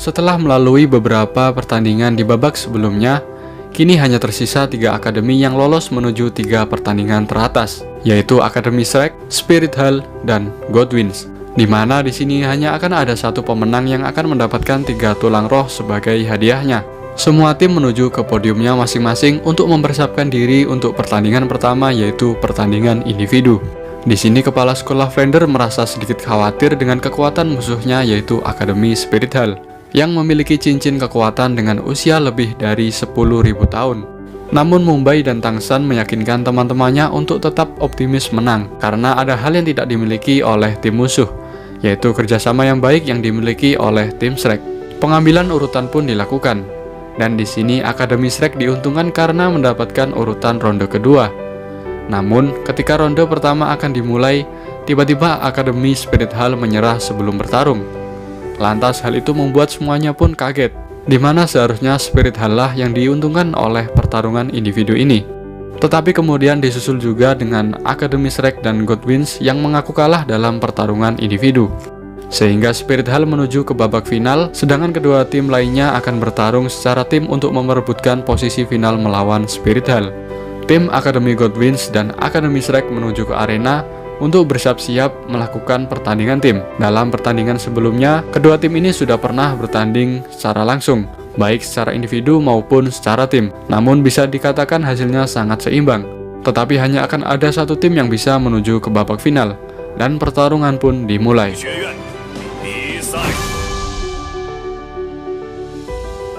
setelah melalui beberapa pertandingan di babak sebelumnya, kini hanya tersisa 3 akademi yang lolos menuju 3 pertandingan teratas, yaitu Akademi Shrek, Spirit Hall, dan Godwins. Di mana di sini hanya akan ada satu pemenang yang akan mendapatkan 3 tulang roh sebagai hadiahnya. Semua tim menuju ke podiumnya masing-masing untuk mempersiapkan diri untuk pertandingan pertama, yaitu pertandingan individu. Di sini kepala sekolah Fender merasa sedikit khawatir dengan kekuatan musuhnya, yaitu Akademi Spirit Hall, yang memiliki cincin kekuatan dengan usia lebih dari 10.000 tahun. Namun Mumbai dan Tangsan meyakinkan teman-temannya untuk tetap optimis menang, karena ada hal yang tidak dimiliki oleh tim musuh, yaitu kerjasama yang baik yang dimiliki oleh tim Shrek. Pengambilan urutan pun dilakukan, dan di sini Akademi Shrek diuntungkan karena mendapatkan urutan ronde kedua. Namun, ketika ronde pertama akan dimulai, tiba-tiba Akademi Spirit Hall menyerah sebelum bertarung. Lantas hal itu membuat semuanya pun kaget, di mana seharusnya Spirit Hall lah yang diuntungkan oleh pertarungan individu ini. Tetapi kemudian disusul juga dengan Akademi Shrek dan Godwins yang mengaku kalah dalam pertarungan individu. Sehingga Spirit Hall menuju ke babak final, sedangkan kedua tim lainnya akan bertarung secara tim untuk memperebutkan posisi final melawan Spirit Hall. Tim Akademi Godwins dan Akademi Shrek menuju ke arena untuk bersiap-siap melakukan pertandingan tim. Dalam pertandingan sebelumnya, kedua tim ini sudah pernah bertanding secara langsung, baik secara individu maupun secara tim. Namun bisa dikatakan hasilnya sangat seimbang. Tetapi hanya akan ada satu tim yang bisa menuju ke babak final, dan pertarungan pun dimulai.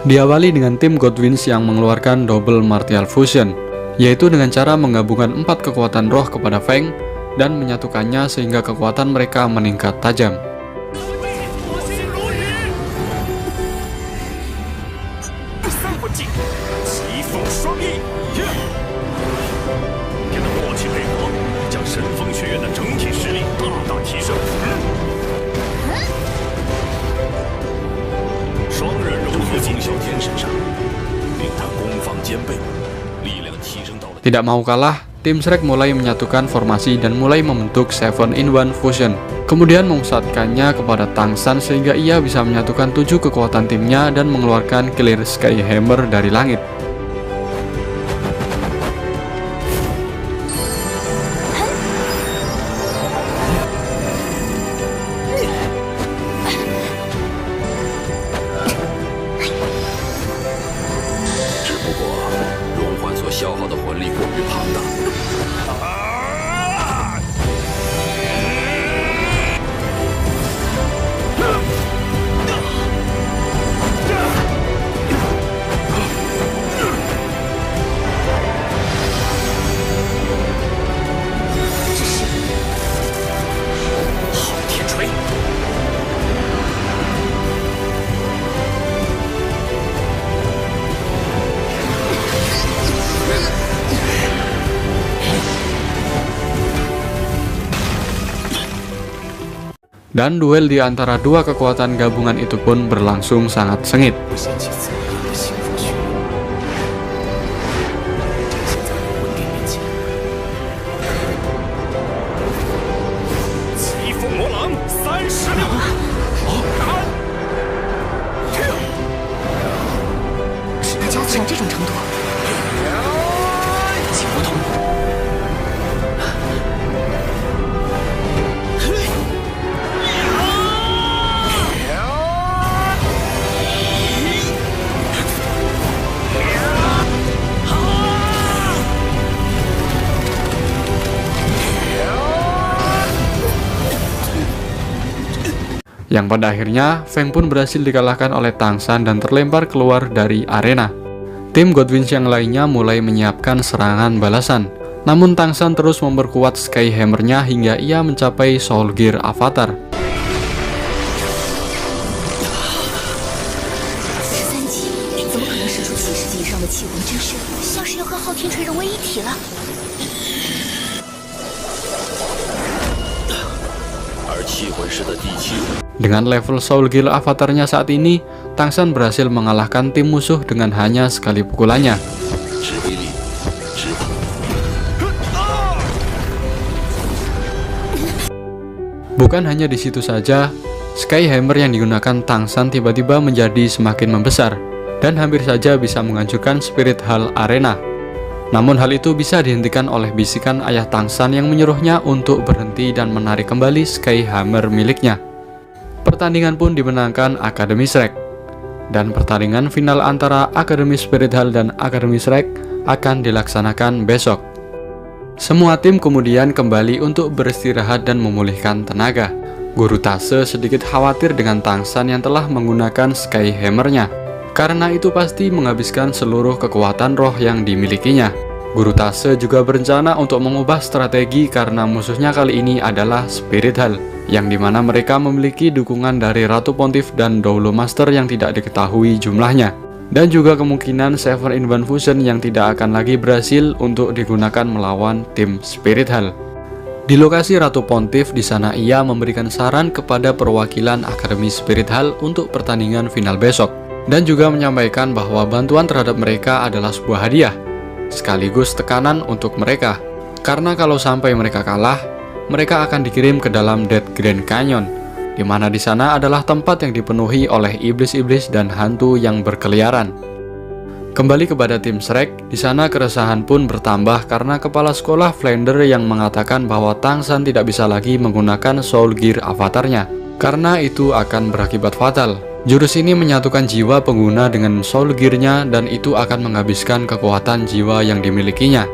Diawali dengan tim Godwins yang mengeluarkan Double Martial Fusion, yaitu dengan cara menggabungkan 4 kekuatan roh kepada Feng dan menyatukannya sehingga kekuatan mereka meningkat tajam. Tidak mau kalah, tim Shrek mulai menyatukan formasi dan mulai membentuk 7-in-1 Fusion. Kemudian memusatkannya kepada Tangsan sehingga ia bisa menyatukan 7 kekuatan timnya dan mengeluarkan Clear Sky Hammer dari langit. Dan duel di antara 2 kekuatan gabungan itu pun berlangsung sangat sengit. Yang pada akhirnya, Feng pun berhasil dikalahkan oleh Tangsan dan terlempar keluar dari arena. Tim Godwins yang lainnya mulai menyiapkan serangan balasan. Namun Tangsan terus memperkuat Sky Hammer-nya hingga ia mencapai Soul Gear Avatar. Dengan level Soul Gear Avatar-nya saat ini, Tangsan berhasil mengalahkan tim musuh dengan hanya sekali pukulannya. Bukan hanya di situ saja, Skyhammer yang digunakan Tangsan tiba-tiba menjadi semakin membesar dan hampir saja bisa menghancurkan Spirit Hall Arena. Namun hal itu bisa dihentikan oleh bisikan ayah Tangsan yang menyuruhnya untuk berhenti dan menarik kembali Skyhammer miliknya. Pertandingan pun dimenangkan Akademi Shrek, dan pertandingan final antara Akademi Spirit Hall dan Akademi Shrek akan dilaksanakan besok. Semua tim kemudian kembali untuk beristirahat dan memulihkan tenaga. Guru Tase sedikit khawatir dengan Tangsan yang telah menggunakan Skyhammer-nya, karena itu pasti menghabiskan seluruh kekuatan roh yang dimilikinya. Guru Tase juga berencana untuk mengubah strategi karena musuhnya kali ini adalah Spirit Hall, yang dimana mereka memiliki dukungan dari Ratu Pontiff dan Doulo Master yang tidak diketahui jumlahnya, dan juga kemungkinan 7-in-1 Fusion yang tidak akan lagi berhasil untuk digunakan melawan tim Spirit Hall. Di lokasi Ratu Pontiff, di sana ia memberikan saran kepada perwakilan Akademi Spirit Hall untuk pertandingan final besok, dan juga menyampaikan bahwa bantuan terhadap mereka adalah sebuah hadiah, sekaligus tekanan untuk mereka, karena kalau sampai mereka kalah, mereka akan dikirim ke dalam Dead Grand Canyon, di mana di sana adalah tempat yang dipenuhi oleh iblis-iblis dan hantu yang berkeliaran. Kembali kepada tim Shrek, di sana keresahan pun bertambah karena kepala sekolah Flounder yang mengatakan bahwa Tangsan tidak bisa lagi menggunakan Soul Gear avatarnya, karena itu akan berakibat fatal. Jurus ini menyatukan jiwa pengguna dengan Soul Gear-nya dan itu akan menghabiskan kekuatan jiwa yang dimilikinya.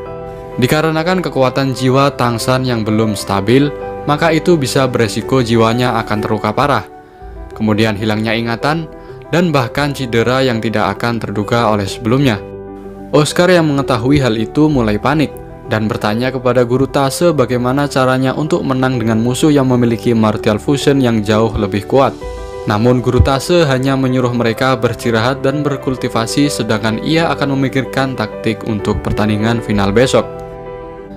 Dikarenakan kekuatan jiwa Tangsan yang belum stabil, maka itu bisa beresiko jiwanya akan terluka parah, kemudian hilangnya ingatan, dan bahkan cedera yang tidak akan terduga oleh sebelumnya. Oscar yang mengetahui hal itu mulai panik dan bertanya kepada Guru Tase bagaimana caranya untuk menang dengan musuh yang memiliki Martial Fusion yang jauh lebih kuat. Namun Guru Tase hanya menyuruh mereka beristirahat dan berkultivasi, sedangkan ia akan memikirkan taktik untuk pertandingan final besok.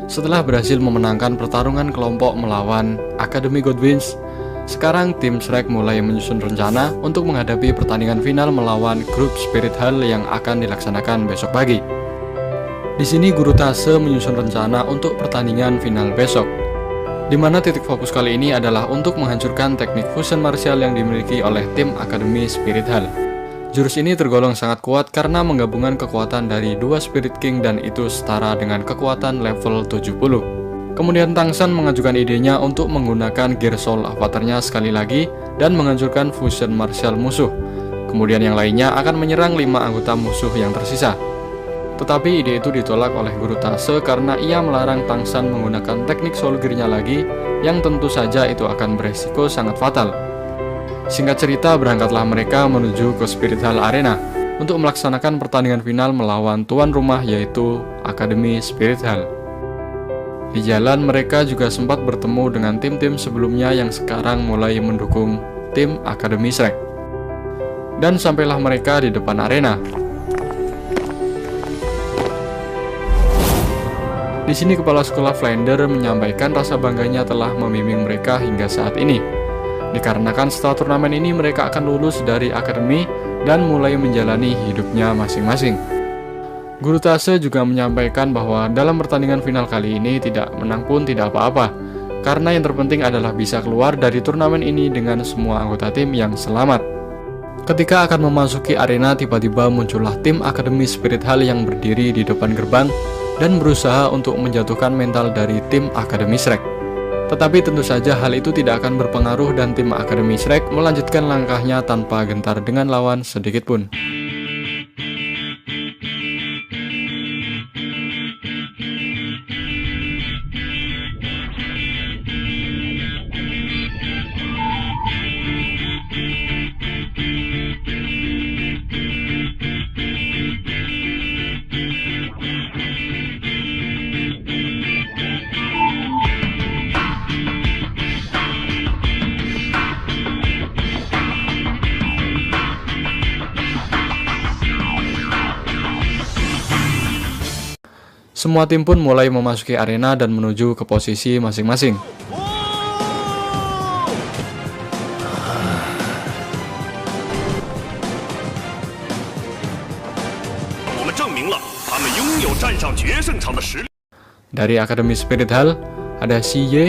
Setelah berhasil memenangkan pertarungan kelompok melawan Akademi Godwins, sekarang tim Shrek mulai menyusun rencana untuk menghadapi pertandingan final melawan grup Spirit Hall yang akan dilaksanakan besok pagi. Di sini Guru Tase menyusun rencana untuk pertandingan final besok, di mana titik fokus kali ini adalah untuk menghancurkan teknik fusion martial yang dimiliki oleh tim Akademi Spirit Hall. Jurus ini tergolong sangat kuat karena menggabungkan kekuatan dari dua Spirit King dan itu setara dengan kekuatan level 70. Kemudian Tangsan mengajukan idenya untuk menggunakan Gear Soul avatarnya sekali lagi dan menghancurkan fusion martial musuh. Kemudian yang lainnya akan menyerang 5 anggota musuh yang tersisa. Tetapi ide itu ditolak oleh Guru Tase karena ia melarang Tangsan menggunakan teknik Soul Gear-nya lagi, yang tentu saja itu akan beresiko sangat fatal. Singkat cerita, berangkatlah mereka menuju ke Spirit Hall Arena untuk melaksanakan pertandingan final melawan tuan rumah yaitu Akademi Spirit Hall. Di jalan mereka juga sempat bertemu dengan tim-tim sebelumnya yang sekarang mulai mendukung tim Akademi Shrek. Dan sampailah mereka di depan arena. Di sini kepala sekolah Flounder menyampaikan rasa bangganya telah membimbing mereka hingga saat ini. Dikarenakan setelah turnamen ini mereka akan lulus dari akademi dan mulai menjalani hidupnya masing-masing. Guru Tase juga menyampaikan bahwa dalam pertandingan final kali ini tidak menang pun tidak apa-apa, karena yang terpenting adalah bisa keluar dari turnamen ini dengan semua anggota tim yang selamat. Ketika akan memasuki arena, tiba-tiba muncullah tim Akademi Spirit Hall yang berdiri di depan gerbang dan berusaha untuk menjatuhkan mental dari tim Akademi Shrek. Tetapi tentu saja hal itu tidak akan berpengaruh dan tim Akademi Shrek melanjutkan langkahnya tanpa gentar dengan lawan sedikitpun. Semua tim pun mulai memasuki arena dan menuju ke posisi masing-masing. Dari Akademi Spirit Hall, ada Xi Ye,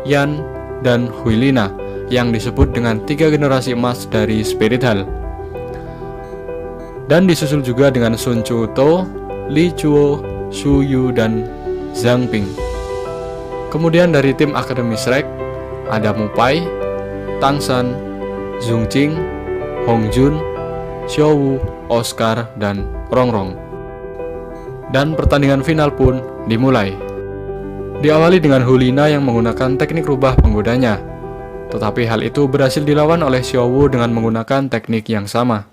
Yan, dan Huilina yang disebut dengan 3 generasi emas dari Spirit Hall. Dan disusul juga dengan Sun Chuto, Li Chuo, Su Yu, dan Zhang Ping. Kemudian dari tim Akademi Shrek ada Mu Pai, Tang San, Zhong Qing, Hong Jun, Xiao Wu, Oscar, dan Rong Rong. Dan pertandingan final pun dimulai. Diawali dengan Hulina yang menggunakan teknik rubah penggodanya, tetapi hal itu berhasil dilawan oleh Xiao Wu dengan menggunakan teknik yang sama.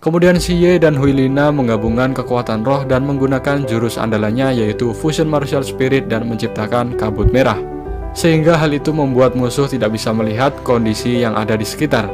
Kemudian Si Ye dan Huilina menggabungkan kekuatan roh dan menggunakan jurus andalannya yaitu Fusion Martial Spirit dan menciptakan kabut merah, sehingga hal itu membuat musuh tidak bisa melihat kondisi yang ada di sekitar.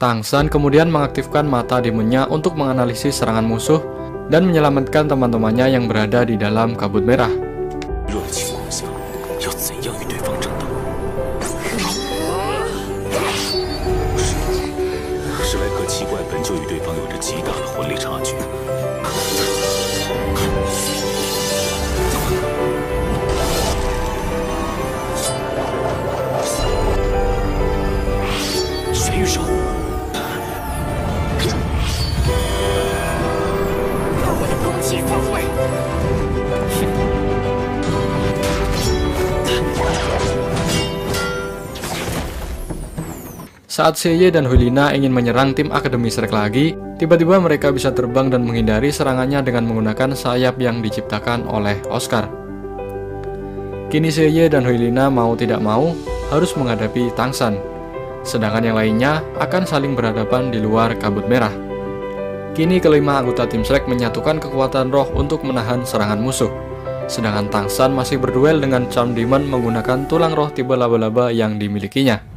Tang San kemudian mengaktifkan mata demonnya untuk menganalisis serangan musuh dan menyelamatkan teman-temannya yang berada di dalam kabut merah. Saat Si Ye dan Huilina ingin menyerang tim Akademi Shrek lagi, tiba-tiba mereka bisa terbang dan menghindari serangannya dengan menggunakan sayap yang diciptakan oleh Oscar. Kini Si Ye dan Huilina mau tidak mau harus menghadapi Tang San, sedangkan yang lainnya akan saling berhadapan di luar kabut merah. Kini kelima anggota tim Shrek menyatukan kekuatan roh untuk menahan serangan musuh, sedangkan Tang San masih berduel dengan Charm Demon menggunakan tulang roh tipe laba-laba yang dimilikinya.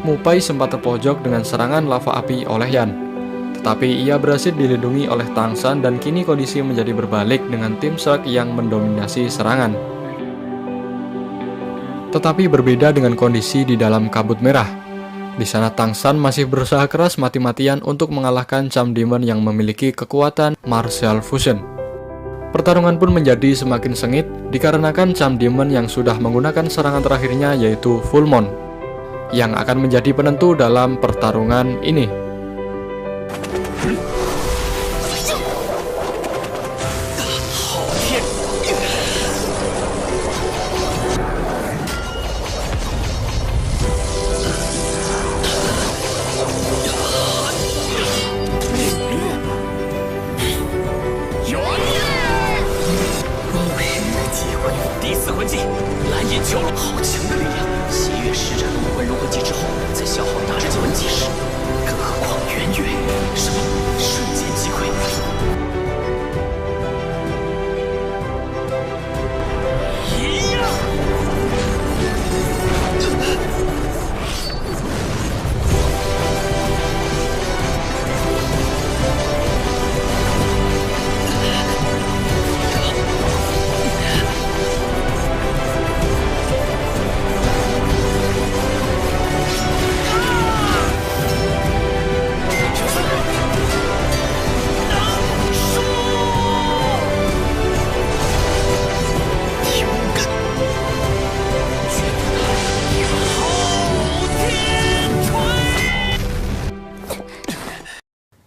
Mu Pai sempat terpojok dengan serangan lava api oleh Yan, tetapi ia berhasil dilindungi oleh Tang San dan kini kondisi menjadi berbalik dengan tim Shrek yang mendominasi serangan. Tetapi berbeda dengan kondisi di dalam kabut merah. Di sana Tang San masih berusaha keras mati-matian untuk mengalahkan Charm Demon yang memiliki kekuatan Martial Fusion. Pertarungan pun menjadi semakin sengit dikarenakan Charm Demon yang sudah menggunakan serangan terakhirnya yaitu Full Moon, yang akan menjadi penentu dalam pertarungan ini. 交了，好强的力量！邪月施展了武魂融合技之后，再消耗大致魂技时，更何况圆月，什么瞬间击溃。一样。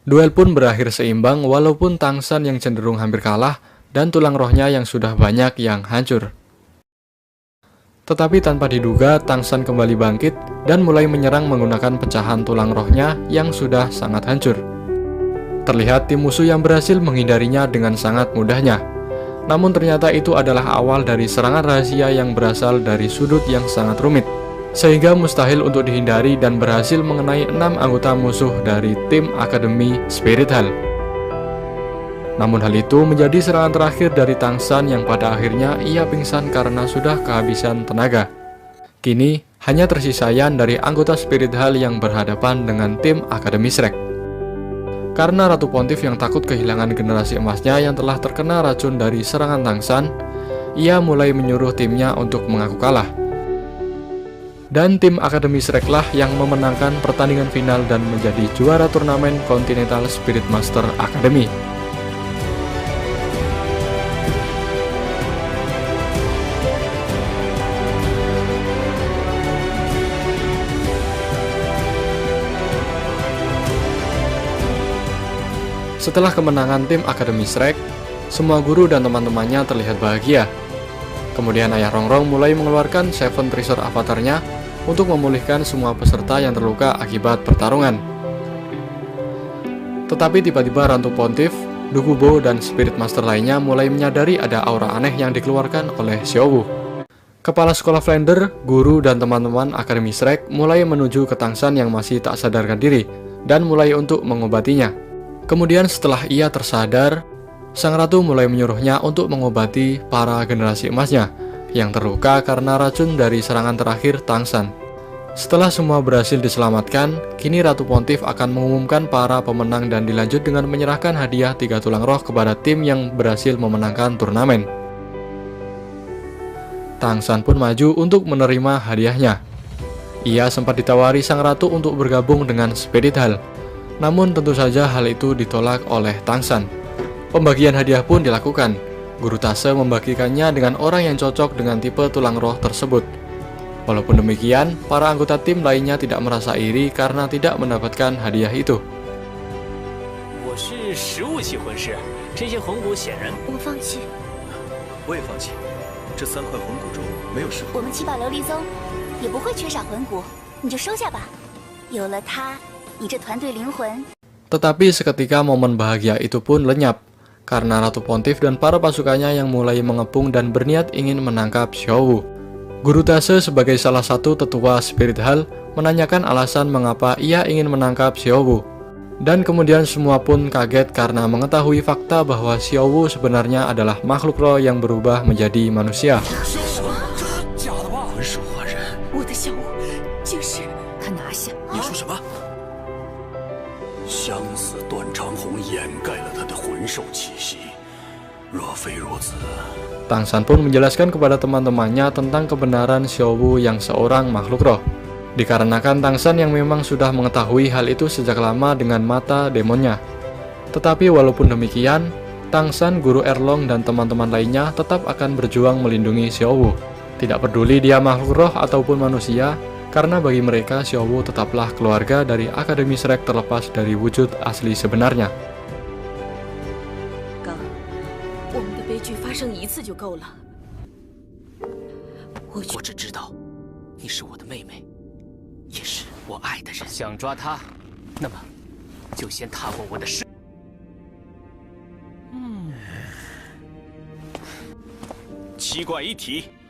Duel pun berakhir seimbang walaupun Tang San yang cenderung hampir kalah dan tulang rohnya yang sudah banyak yang hancur. Tetapi tanpa diduga, Tang San kembali bangkit dan mulai menyerang menggunakan pecahan tulang rohnya yang sudah sangat hancur. Terlihat tim musuh yang berhasil menghindarinya dengan sangat mudahnya. Namun ternyata itu adalah awal dari serangan rahasia yang berasal dari sudut yang sangat rumit, sehingga mustahil untuk dihindari dan berhasil mengenai 6 anggota musuh dari tim Akademi Spirit Hall. Namun hal itu menjadi serangan terakhir dari Tang San yang pada akhirnya ia pingsan karena sudah kehabisan tenaga. Kini hanya tersisa Yan dari anggota Spirit Hall yang berhadapan dengan tim Akademi Shrek. Karena Ratu Pontiff yang takut kehilangan generasi emasnya yang telah terkena racun dari serangan Tang San, ia mulai menyuruh timnya untuk mengaku kalah. Dan tim Akademi Shrek lah yang memenangkan pertandingan final dan menjadi juara turnamen Continental Spirit Master Academy. Setelah kemenangan tim Akademi Shrek, semua guru dan teman-temannya terlihat bahagia. Kemudian Ayah Rongrong mulai mengeluarkan Seven Treasure Avatar-nya untuk memulihkan semua peserta yang terluka akibat pertarungan. Tetapi tiba-tiba Ratu Pontiff, Dokubo, dan Spirit Master lainnya mulai menyadari ada aura aneh yang dikeluarkan oleh Xiaowu. Kepala sekolah Flounder, guru, dan teman-teman Akademi Shrek mulai menuju ke Tang San yang masih tak sadarkan diri dan mulai untuk mengobatinya. Kemudian setelah ia tersadar, sang ratu mulai menyuruhnya untuk mengobati para generasi emasnya yang terluka karena racun dari serangan terakhir Tang San. Setelah semua berhasil diselamatkan, kini Ratu Pontiff akan mengumumkan para pemenang dan dilanjut dengan menyerahkan hadiah 3 tulang roh kepada tim yang berhasil memenangkan turnamen. Tang San pun maju untuk menerima hadiahnya. Ia sempat ditawari sang ratu untuk bergabung dengan Spirit Hall, namun tentu saja hal itu ditolak oleh Tang San. Pembagian hadiah pun dilakukan. Guru Tase membagikannya dengan orang yang cocok dengan tipe tulang roh tersebut. Walaupun demikian, para anggota tim lainnya tidak merasa iri karena tidak mendapatkan hadiah itu. Tetapi seketika momen bahagia itu pun lenyap, karena Ratu Pontiff dan para pasukannya yang mulai mengepung dan berniat ingin menangkap Xiaowu. Guru Tase sebagai salah satu tetua Spirit Hall menanyakan alasan mengapa ia ingin menangkap Xiaowu. Dan kemudian semua pun kaget karena mengetahui fakta bahwa Xiaowu sebenarnya adalah makhluk roh yang berubah menjadi manusia. Tang San pun menjelaskan kepada teman-temannya tentang kebenaran Xiaowu yang seorang makhluk roh. Dikarenakan Tang San yang memang sudah mengetahui hal itu sejak lama dengan mata demonnya. Tetapi walaupun demikian, Tang San, Guru Erlong, dan teman-teman lainnya tetap akan berjuang melindungi Xiaowu. Tidak peduli dia makhluk roh ataupun manusia, karena bagi mereka Xiaowu tetaplah keluarga dari Akademi Shrek terlepas dari wujud asli sebenarnya.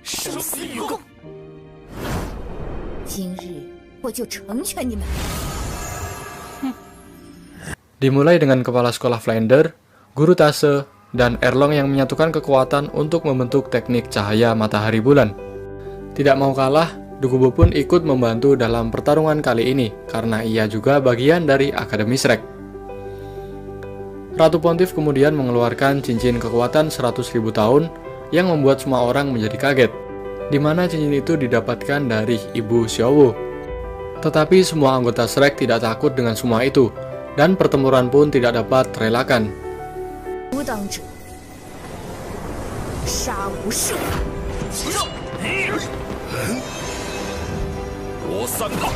生死与共。今日我就成全你们。 Dimulai dengan kepala sekolah Flander, guru Tase, dan Erlong yang menyatukan kekuatan untuk membentuk teknik cahaya matahari bulan. Tidak mau kalah, Dukubo pun ikut membantu dalam pertarungan kali ini karena ia juga bagian dari Akademi Shrek. Ratu Pontiff kemudian mengeluarkan cincin kekuatan 100.000 tahun yang membuat semua orang menjadi kaget, di mana cincin itu didapatkan dari Ibu Xiaowu. Tetapi semua anggota Shrek tidak takut dengan semua itu, dan pertempuran pun tidak dapat terelakkan. 无党者，杀无赦。罗三胖，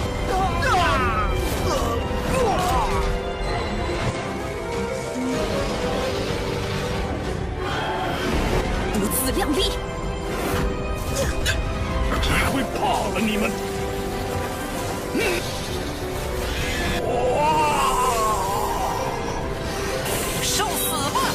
不自量力！会怕了你们！受死吧！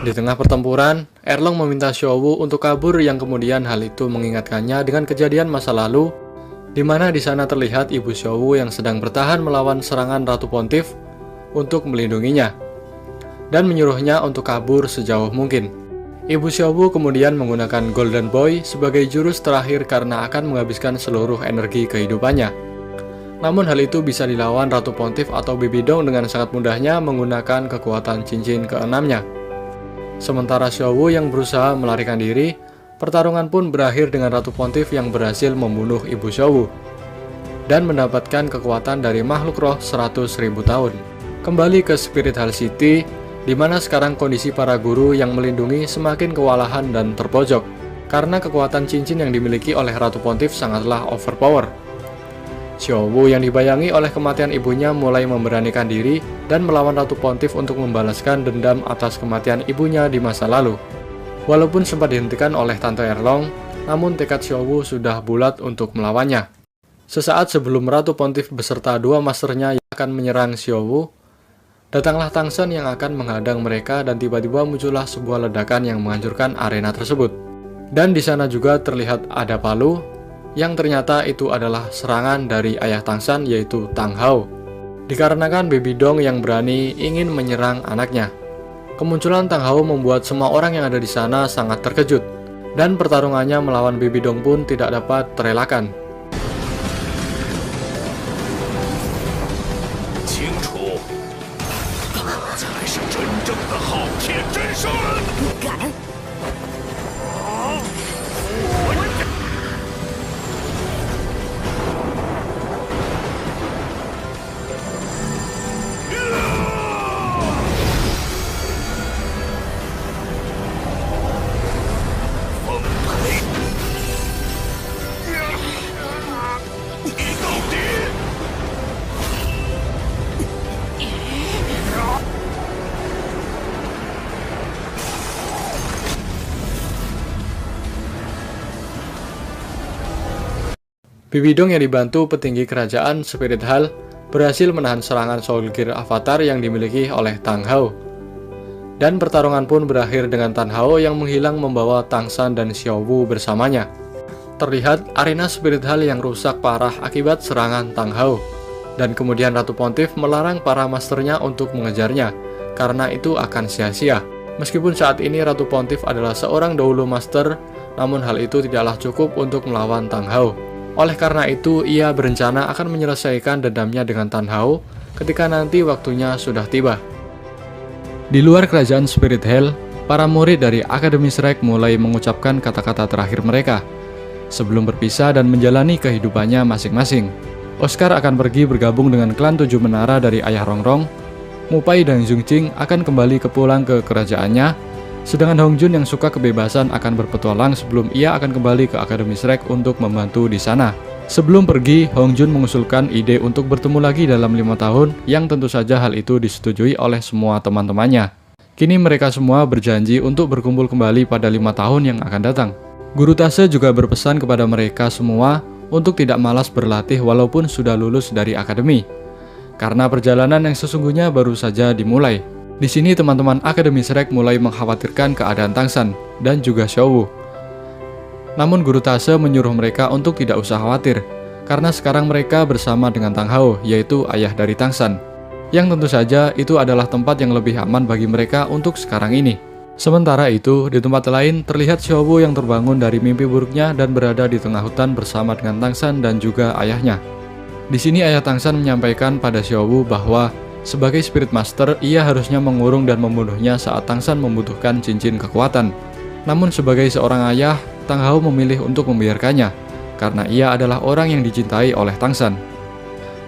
Di tengah pertempuran, Erlong meminta Xiaowu untuk kabur yang kemudian hal itu mengingatkannya dengan kejadian masa lalu, di mana di sana terlihat Ibu Xiaowu yang sedang bertahan melawan serangan Ratu Pontiff untuk melindunginya, dan menyuruhnya untuk kabur sejauh mungkin. Ibu Xiaowu kemudian menggunakan Golden Boy sebagai jurus terakhir karena akan menghabiskan seluruh energi kehidupannya. Namun hal itu bisa dilawan Ratu Pontiff atau Bibi Dong dengan sangat mudahnya menggunakan kekuatan cincin keenamnya. Sementara Xiaowu yang berusaha melarikan diri, pertarungan pun berakhir dengan Ratu Pontiff yang berhasil membunuh Ibu Xiaowu dan mendapatkan kekuatan dari makhluk roh 100.000 tahun. Kembali ke Spirit Hall City, di mana sekarang kondisi para guru yang melindungi semakin kewalahan dan terpojok, karena kekuatan cincin yang dimiliki oleh Ratu Pontiff sangatlah overpower. Xiaowu yang dibayangi oleh kematian ibunya mulai memberanikan diri dan melawan Ratu Pontiff untuk membalaskan dendam atas kematian ibunya di masa lalu. Walaupun sempat dihentikan oleh Tante Erlong, namun tekad Xiaowu sudah bulat untuk melawannya. Sesaat sebelum Ratu Pontiff beserta dua masternya yang akan menyerang Xiaowu, datanglah Tang Shen yang akan menghadang mereka dan tiba-tiba muncullah sebuah ledakan yang menghancurkan arena tersebut. Dan di sana juga terlihat ada palu, yang ternyata itu adalah serangan dari ayah Tang Shen yaitu Tang Hao. Dikarenakan Baby Dong yang berani ingin menyerang anaknya. Kemunculan Tang Hao membuat semua orang yang ada di sana sangat terkejut, dan pertarungannya melawan Baby Dong pun tidak dapat terelakkan. 清楚，才是真正的昊天真身。你敢！ Bibi Dong yang dibantu petinggi kerajaan Spirit Hall berhasil menahan serangan Soul Gear Avatar yang dimiliki oleh Tang Hao. Dan pertarungan pun berakhir dengan Tang Hao yang menghilang membawa Tang Shen dan Xiaowu bersamanya. Terlihat arena Spirit Hall yang rusak parah akibat serangan Tang Hao. Dan kemudian Ratu Pontiff melarang para masternya untuk mengejarnya, karena itu akan sia-sia. Meskipun saat ini Ratu Pontiff adalah seorang dahulu master, namun hal itu tidaklah cukup untuk melawan Tang Hao. Oleh karena itu, ia berencana akan menyelesaikan dendamnya dengan Tang Hao ketika nanti waktunya sudah tiba. Di luar kerajaan Spirit Hall, para murid dari Akademi Shrek mulai mengucapkan kata-kata terakhir mereka sebelum berpisah dan menjalani kehidupannya masing-masing. Oscar akan pergi bergabung dengan klan Tujuh Menara dari Ayah Rongrong. Mupai dan Zhongqing akan kembali pulang ke kerajaannya. Sedangkan Hongjun yang suka kebebasan akan berpetualang sebelum ia akan kembali ke Akademi Shrek untuk membantu di sana. Sebelum pergi, Hongjun mengusulkan ide untuk bertemu lagi dalam 5 tahun yang tentu saja hal itu disetujui oleh semua teman-temannya. Kini mereka semua berjanji untuk berkumpul kembali pada 5 tahun yang akan datang. Guru Tase juga berpesan kepada mereka semua untuk tidak malas berlatih walaupun sudah lulus dari akademi, karena perjalanan yang sesungguhnya baru saja dimulai. Di sini teman-teman Akademi Shrek mulai mengkhawatirkan keadaan Tangsan dan juga Xiaowu. Namun Guru Tase menyuruh mereka untuk tidak usah khawatir, karena sekarang mereka bersama dengan Tang Hao, yaitu ayah dari Tangsan, yang tentu saja itu adalah tempat yang lebih aman bagi mereka untuk sekarang ini. Sementara itu, di tempat lain terlihat Xiaowu yang terbangun dari mimpi buruknya dan berada di tengah hutan bersama dengan Tangsan dan juga ayahnya. Di sini ayah Tangsan menyampaikan pada Xiaowu bahwa sebagai Spirit Master, ia harusnya mengurung dan membunuhnya saat Tangsan membutuhkan cincin kekuatan. Namun sebagai seorang ayah, Tang Hao memilih untuk membiarkannya, karena ia adalah orang yang dicintai oleh Tangsan.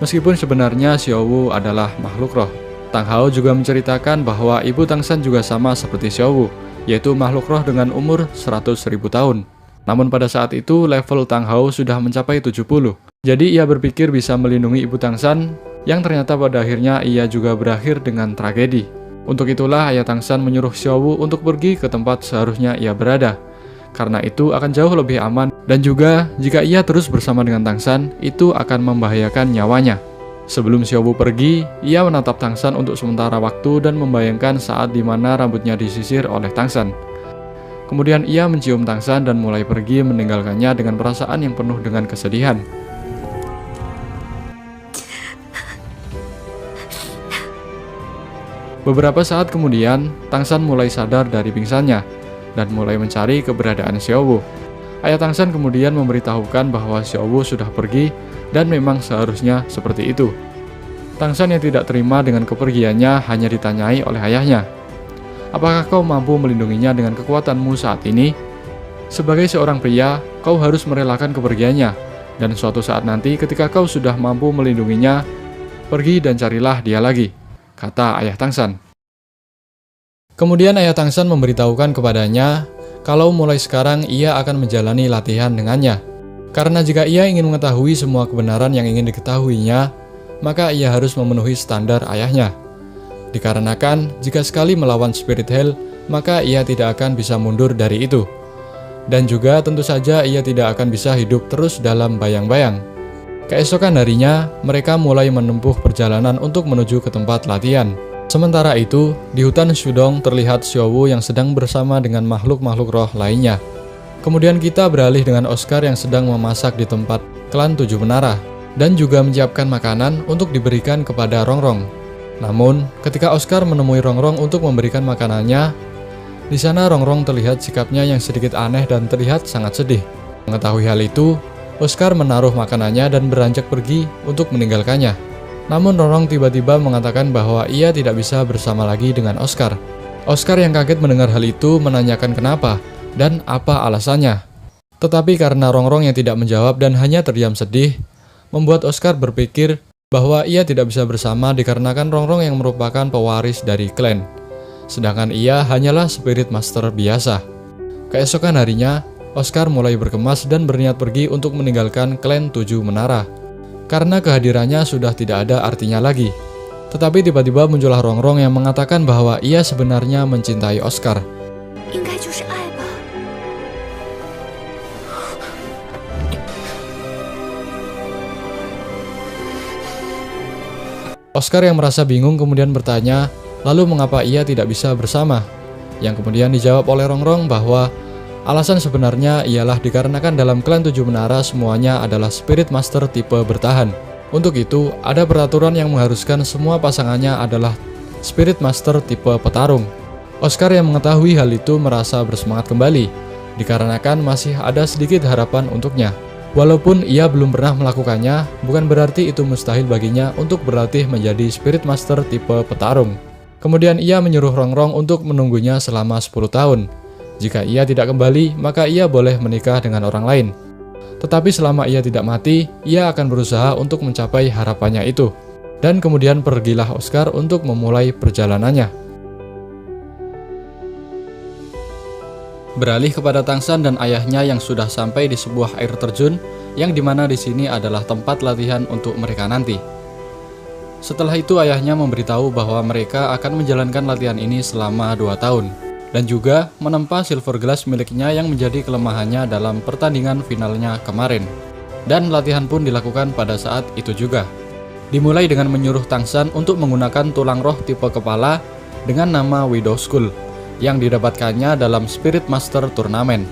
Meskipun sebenarnya Xiaowu adalah makhluk roh, Tang Hao juga menceritakan bahwa ibu Tangsan juga sama seperti Xiaowu, yaitu makhluk roh dengan umur 100.000 tahun. Namun pada saat itu level Tang Hao sudah mencapai 70. Jadi ia berpikir bisa melindungi ibu Tangsan, yang ternyata pada akhirnya ia juga berakhir dengan tragedi. Untuk itulah ayah Tangsan menyuruh Xiaowu untuk pergi ke tempat seharusnya ia berada. Karena itu akan jauh lebih aman, dan juga jika ia terus bersama dengan Tangsan, itu akan membahayakan nyawanya. Sebelum Xiaowu pergi, ia menatap Tangsan untuk sementara waktu dan membayangkan saat dimana rambutnya disisir oleh Tangsan. Kemudian ia mencium Tangsan dan mulai pergi meninggalkannya dengan perasaan yang penuh dengan kesedihan. Beberapa saat kemudian, Tangsan mulai sadar dari pingsannya dan mulai mencari keberadaan Xiaowu. Ayah Tangsan kemudian memberitahukan bahwa Xiaowu sudah pergi dan memang seharusnya seperti itu. Tangsan yang tidak terima dengan kepergiannya hanya ditanyai oleh ayahnya, "Apakah kau mampu melindunginya dengan kekuatanmu saat ini? Sebagai seorang pria, kau harus merelakan kepergiannya, dan suatu saat nanti ketika kau sudah mampu melindunginya, pergi dan carilah dia lagi," kata ayah Tangsan. Kemudian ayah Tangsan memberitahukan kepadanya kalau mulai sekarang ia akan menjalani latihan dengannya. Karena jika ia ingin mengetahui semua kebenaran yang ingin diketahuinya, maka ia harus memenuhi standar ayahnya. Dikarenakan jika sekali melawan Spirit Hell, maka ia tidak akan bisa mundur dari itu. Dan juga tentu saja ia tidak akan bisa hidup terus dalam bayang-bayang. Keesokan harinya, mereka mulai menempuh perjalanan untuk menuju ke tempat latihan. Sementara itu, di hutan Shudong terlihat Xiaowu yang sedang bersama dengan makhluk-makhluk roh lainnya. Kemudian kita beralih dengan Oscar yang sedang memasak di tempat klan 7 menara, dan juga menyiapkan makanan untuk diberikan kepada Rongrong. Namun, ketika Oscar menemui Rongrong untuk memberikan makanannya, di sana Rongrong terlihat sikapnya yang sedikit aneh dan terlihat sangat sedih. Mengetahui hal itu, Oscar menaruh makanannya dan beranjak pergi untuk meninggalkannya. Namun Rongrong tiba-tiba mengatakan bahwa ia tidak bisa bersama lagi dengan Oscar. Oscar yang kaget mendengar hal itu menanyakan kenapa dan apa alasannya. Tetapi karena Rongrong yang tidak menjawab dan hanya terdiam sedih, membuat Oscar berpikir bahwa ia tidak bisa bersama dikarenakan Rongrong yang merupakan pewaris dari klan, sedangkan ia hanyalah Spirit Master biasa. Keesokan harinya, Oscar mulai berkemas dan berniat pergi untuk meninggalkan klan 7 menara, karena kehadirannya sudah tidak ada artinya lagi. Tetapi tiba-tiba muncullah Rongrong yang mengatakan bahwa ia sebenarnya mencintai Oscar. Oscar yang merasa bingung kemudian bertanya, lalu mengapa ia tidak bisa bersama? Yang kemudian dijawab oleh Rongrong bahwa alasan sebenarnya ialah dikarenakan dalam klan 7 menara semuanya adalah Spirit Master tipe bertahan. Untuk itu, ada peraturan yang mengharuskan semua pasangannya adalah Spirit Master tipe petarung. Oscar yang mengetahui hal itu merasa bersemangat kembali, dikarenakan masih ada sedikit harapan untuknya. Walaupun ia belum pernah melakukannya, bukan berarti itu mustahil baginya untuk berlatih menjadi Spirit Master tipe petarung. Kemudian ia menyuruh Rongrong untuk menunggunya selama 10 tahun. Jika ia tidak kembali, maka ia boleh menikah dengan orang lain. Tetapi selama ia tidak mati, ia akan berusaha untuk mencapai harapannya itu. Dan kemudian pergilah Oscar untuk memulai perjalanannya. Beralih kepada Tangsan dan ayahnya yang sudah sampai di sebuah air terjun, yang dimana di sini adalah tempat latihan untuk mereka nanti. Setelah itu ayahnya memberitahu bahwa mereka akan menjalankan latihan ini selama 2 tahun, dan juga menempa Silver Glass miliknya yang menjadi kelemahannya dalam pertandingan finalnya kemarin. Dan latihan pun dilakukan pada saat itu juga. Dimulai dengan menyuruh Tangsan untuk menggunakan tulang roh tipe kepala, dengan nama Widow Skull yang didapatkannya dalam Spirit Master Turnamen.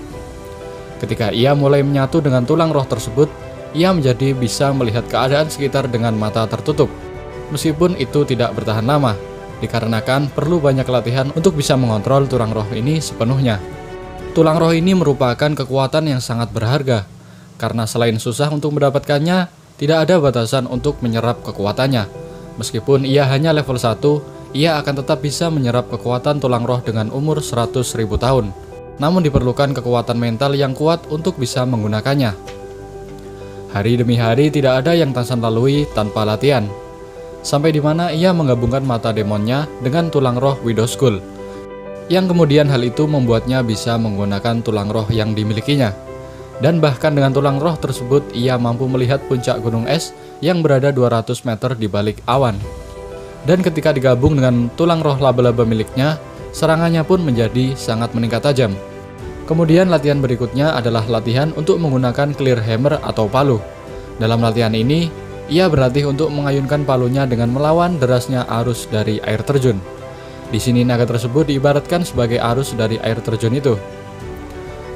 Ketika ia mulai menyatu dengan tulang roh tersebut, ia menjadi bisa melihat keadaan sekitar dengan mata tertutup. Meskipun itu tidak bertahan lama, dikarenakan perlu banyak latihan untuk bisa mengontrol tulang roh ini sepenuhnya. Tulang roh ini merupakan kekuatan yang sangat berharga, karena selain susah untuk mendapatkannya, tidak ada batasan untuk menyerap kekuatannya. Meskipun ia hanya level 1, ia akan tetap bisa menyerap kekuatan tulang roh dengan umur 100.000 tahun. Namun diperlukan kekuatan mental yang kuat untuk bisa menggunakannya. Hari demi hari tidak ada yang Tang San lalui tanpa latihan. Sampai di mana ia menggabungkan mata demonnya dengan tulang roh Widow Skull. Yang kemudian hal itu membuatnya bisa menggunakan tulang roh yang dimilikinya. Dan bahkan dengan tulang roh tersebut ia mampu melihat puncak gunung es yang berada 200 meter di balik awan. Dan ketika digabung dengan tulang roh laba-laba miliknya, serangannya pun menjadi sangat meningkat tajam. Kemudian latihan berikutnya adalah latihan untuk menggunakan clear hammer atau palu. Dalam latihan ini, ia berlatih untuk mengayunkan palunya dengan melawan derasnya arus dari air terjun. Di sini naga tersebut diibaratkan sebagai arus dari air terjun itu.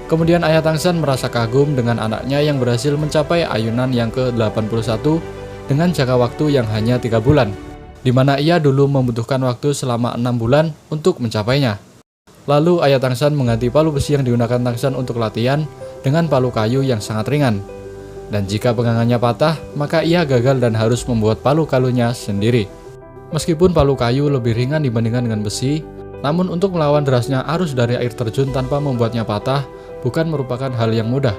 Kemudian Ayah Tang San merasa kagum dengan anaknya yang berhasil mencapai ayunan yang ke-81 dengan jangka waktu yang hanya 3 bulan, di mana ia dulu membutuhkan waktu selama 6 bulan untuk mencapainya. Lalu Ayah Tang San mengganti palu besi yang digunakan Tang San untuk latihan dengan palu kayu yang sangat ringan. Dan jika pegangannya patah, maka ia gagal dan harus membuat palu kalunya sendiri. Meskipun palu kayu lebih ringan dibandingkan dengan besi, namun untuk melawan derasnya arus dari air terjun tanpa membuatnya patah bukan merupakan hal yang mudah.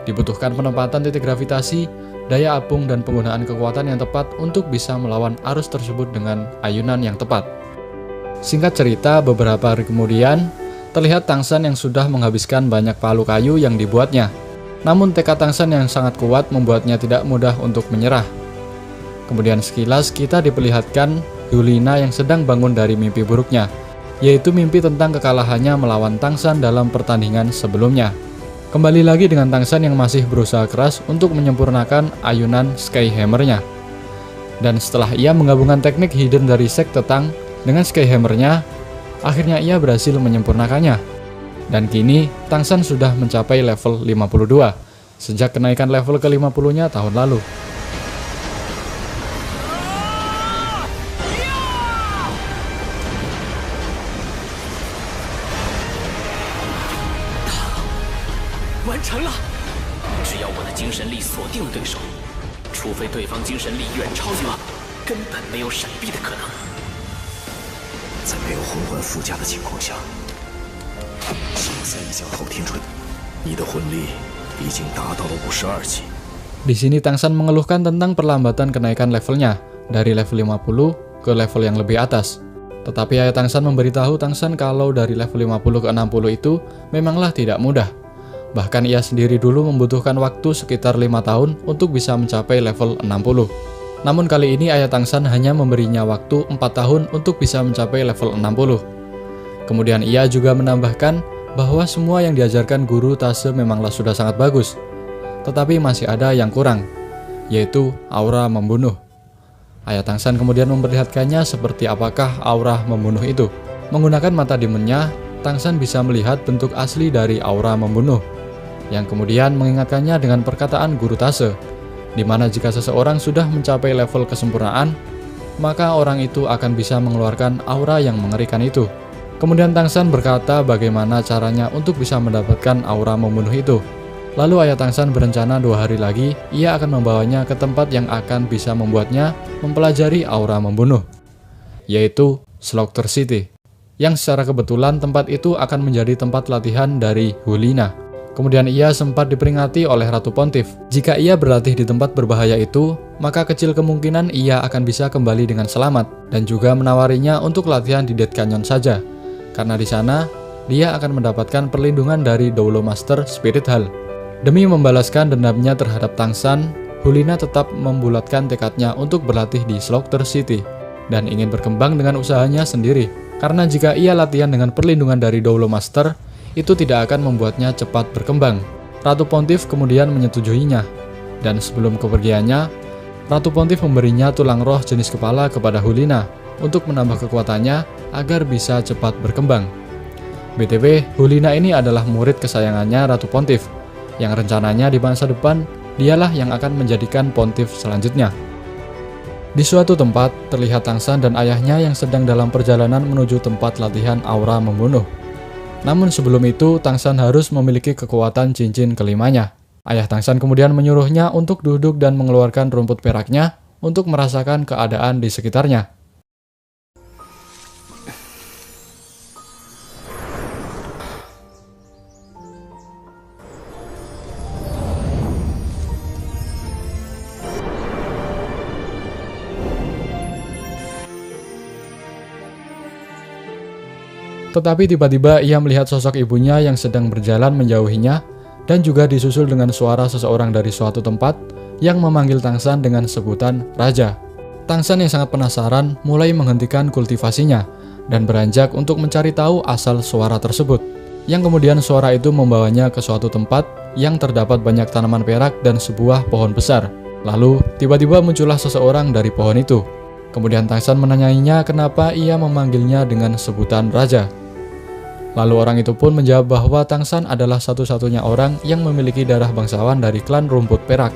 Dibutuhkan penempatan titik gravitasi, daya apung, dan penggunaan kekuatan yang tepat untuk bisa melawan arus tersebut dengan ayunan yang tepat. Singkat cerita, beberapa hari kemudian, terlihat Tang San yang sudah menghabiskan banyak palu kayu yang dibuatnya. Namun tekad Tang San yang sangat kuat membuatnya tidak mudah untuk menyerah. Kemudian sekilas kita diperlihatkan Hulina yang sedang bangun dari mimpi buruknya, yaitu mimpi tentang kekalahannya melawan Tang San dalam pertandingan sebelumnya. Kembali lagi dengan Tang San yang masih berusaha keras untuk menyempurnakan ayunan Sky Hammer-nya. Dan setelah ia menggabungkan teknik hidden dari sekte Tang dengan Sky Hammer-nya, akhirnya ia berhasil menyempurnakannya. Dan kini Tang San sudah mencapai level 52 sejak kenaikan level ke-50-nya tahun lalu. Di sini Tang San mengeluhkan tentang perlambatan kenaikan levelnya dari level 50 ke level yang lebih atas. Tetapi Ayah Tang San memberitahu Tang San kalau dari level 50 ke 60 itu memanglah tidak mudah. Bahkan ia sendiri dulu membutuhkan waktu sekitar 5 tahun untuk bisa mencapai level 60. Namun kali ini Ayah Tang San hanya memberinya waktu 4 tahun untuk bisa mencapai level 60. Kemudian ia juga menambahkan bahwa semua yang diajarkan guru Tase memanglah sudah sangat bagus. Tetapi masih ada yang kurang, yaitu aura membunuh. Ayah Tang San kemudian memperlihatkannya seperti apakah aura membunuh itu. Menggunakan mata demonnya, Tang San bisa melihat bentuk asli dari aura membunuh, yang kemudian mengingatkannya dengan perkataan guru Tase, di mana jika seseorang sudah mencapai level kesempurnaan, maka orang itu akan bisa mengeluarkan aura yang mengerikan itu. Kemudian Tang San berkata bagaimana caranya untuk bisa mendapatkan aura membunuh itu. Lalu Ayah Tang San berencana 2 hari lagi, ia akan membawanya ke tempat yang akan bisa membuatnya mempelajari aura membunuh, yaitu Slaughter City, yang secara kebetulan tempat itu akan menjadi tempat latihan dari Hulina. Kemudian ia sempat diperingati oleh Ratu Pontiff, jika ia berlatih di tempat berbahaya itu, maka kecil kemungkinan ia akan bisa kembali dengan selamat, dan juga menawarinya untuk latihan di Dead Canyon saja, karena di sana dia akan mendapatkan perlindungan dari Doulo Master Spirit Hall. Demi membalaskan dendamnya terhadap Tang San, Hulina tetap membulatkan tekadnya untuk berlatih di Slaughter City dan ingin berkembang dengan usahanya sendiri. Karena jika ia latihan dengan perlindungan dari Doulo Master, itu tidak akan membuatnya cepat berkembang. Ratu Pontiff kemudian menyetujuinya, dan sebelum kepergiannya, Ratu Pontiff memberinya tulang roh jenis kepala kepada Hulina untuk menambah kekuatannya agar bisa cepat berkembang. BTW, Hulina ini adalah murid kesayangannya Ratu Pontiff, yang rencananya di masa depan dialah yang akan menjadikan Pontiff selanjutnya. Di suatu tempat, terlihat Tangsan dan ayahnya yang sedang dalam perjalanan menuju tempat latihan aura membunuh. Namun sebelum itu, Tangsan harus memiliki kekuatan cincin kelimanya. Ayah Tangsan kemudian menyuruhnya untuk duduk dan mengeluarkan rumput peraknya untuk merasakan keadaan di sekitarnya. Tetapi tiba-tiba ia melihat sosok ibunya yang sedang berjalan menjauhinya dan juga disusul dengan suara seseorang dari suatu tempat yang memanggil Tangsan dengan sebutan Raja. Tangsan yang sangat penasaran mulai menghentikan kultivasinya dan beranjak untuk mencari tahu asal suara tersebut. Yang kemudian suara itu membawanya ke suatu tempat yang terdapat banyak tanaman perak dan sebuah pohon besar. Lalu tiba-tiba muncullah seseorang dari pohon itu. Kemudian Tangsan menanyainya kenapa ia memanggilnya dengan sebutan Raja. Lalu orang itu pun menjawab bahwa Tangsan adalah satu-satunya orang yang memiliki darah bangsawan dari klan rumput perak.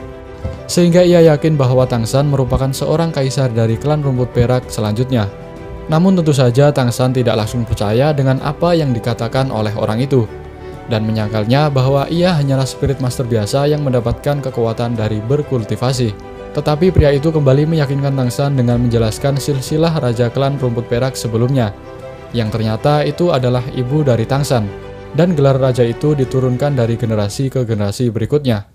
Sehingga ia yakin bahwa Tangsan merupakan seorang kaisar dari klan rumput perak selanjutnya. Namun tentu saja Tangsan tidak langsung percaya dengan apa yang dikatakan oleh orang itu, dan menyangkalnya bahwa ia hanyalah spirit master biasa yang mendapatkan kekuatan dari berkultivasi. Tetapi pria itu kembali meyakinkan Tangsan dengan menjelaskan silsilah raja klan rumput perak sebelumnya, yang ternyata itu adalah ibu dari Tangsan, dan gelar raja itu diturunkan dari generasi ke generasi berikutnya.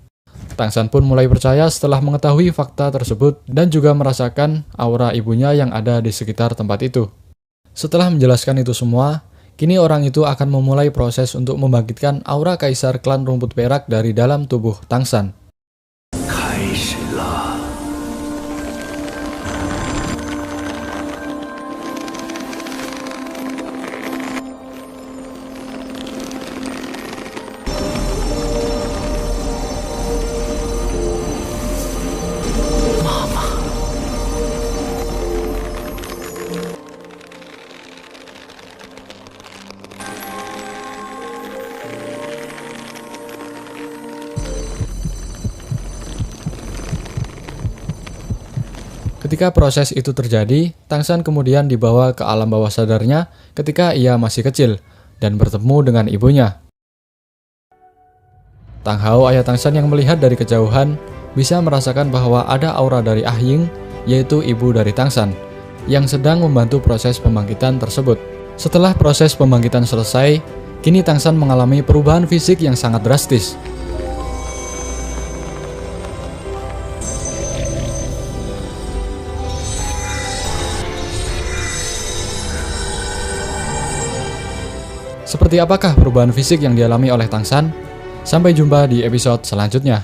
Tangsan pun mulai percaya setelah mengetahui fakta tersebut dan juga merasakan aura ibunya yang ada di sekitar tempat itu. Setelah menjelaskan itu semua, kini orang itu akan memulai proses untuk membangkitkan aura kaisar klan rumput perak dari dalam tubuh Tangsan. Ketika proses itu terjadi, Tangsan kemudian dibawa ke alam bawah sadarnya ketika ia masih kecil dan bertemu dengan ibunya. Tang Hao, ayah Tangsan yang melihat dari kejauhan, bisa merasakan bahwa ada aura dari Ah Ying, yaitu ibu dari Tangsan, yang sedang membantu proses pembangkitan tersebut. Setelah proses pembangkitan selesai, kini Tangsan mengalami perubahan fisik yang sangat drastis. Seperti apakah perubahan fisik yang dialami oleh Tangsan? Sampai jumpa di episode selanjutnya.